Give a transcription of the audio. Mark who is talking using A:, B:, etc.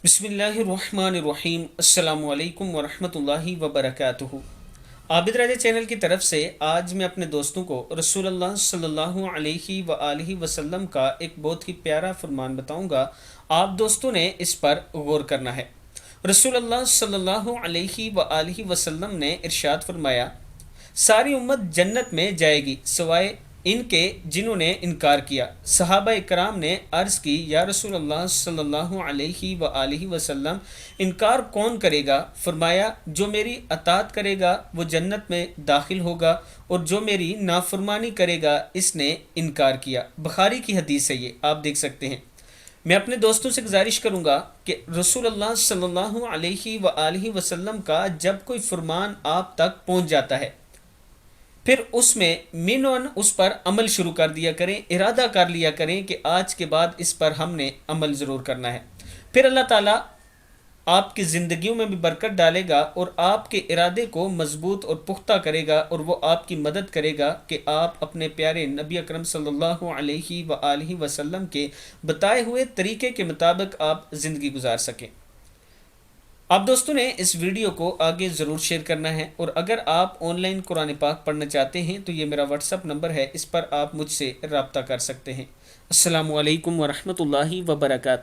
A: बिस्मिल्लाहिर्रहमानिर्रहीम। अस्सलाम वालेकुम वरहमतुल्लाहि वबरकातुहू। आबिद्राजा चैनल की तरफ से आज मैं अपने दोस्तों को रसूलुल्लाह सल्लल्लाहु अलैहि व आलिहि वसल्लम का एक बहुत ही प्यारा फरमान बताऊंगा। आप दोस्तों ने इस पर गौर करना है। रसूलुल्लाह सल्लल्लाहु अलैहि व आलिहि वसल्लम ने इरशाद फरमाया, सारी उम्मत जन्नत में जाएगी सिवाय इनके जिन्होंने इनकार किया। सहाबा इकराम ने अर्ज़ की, या रसूलल्लाह सल्लल्लाहु अलैहि व आलिहि वसल्लम, इनकार कौन करेगा? फरमाया, जो मेरी अतात करेगा वो जन्नत में दाखिल होगा और जो मेरी नाफरमानी करेगा इसने इनकार किया। बुखारी की हदीस है ये, आप देख सकते हैं। मैं अपने दोस्तों से गुजारिश करूँगा कि रसूलुल्लाह सल्लल्लाहु अलैहि व आलिहि वसल्लम का जब कोई फरमान आप तक पहुँच जाता है फिर उसमें मिनवन उस पर अमल शुरू कर दिया करें, इरादा कर लिया करें कि आज के बाद इस पर हमने अमल ज़रूर करना है। फिर अल्लाह ताला आपकी ज़िंदगियों में भी बरकत डालेगा और आपके इरादे को मजबूत और पुख्ता करेगा और वो आपकी मदद करेगा कि आप अपने प्यारे नबी अकरम सल्लल्लाहु अलैहि व आलिहि वसल्लम के बताए हुए तरीके के मुताबिक आप ज़िंदगी गुजार सकें। आप दोस्तों ने इस वीडियो को आगे ज़रूर शेयर करना है और अगर आप ऑनलाइन कुरान पाक पढ़ना चाहते हैं तो ये मेरा व्हाट्सअप नंबर है, इस पर आप मुझसे रब्ता कर सकते हैं। अस्सलामु अलैकुम वरहमतुल्लाहि वबरकातुहू।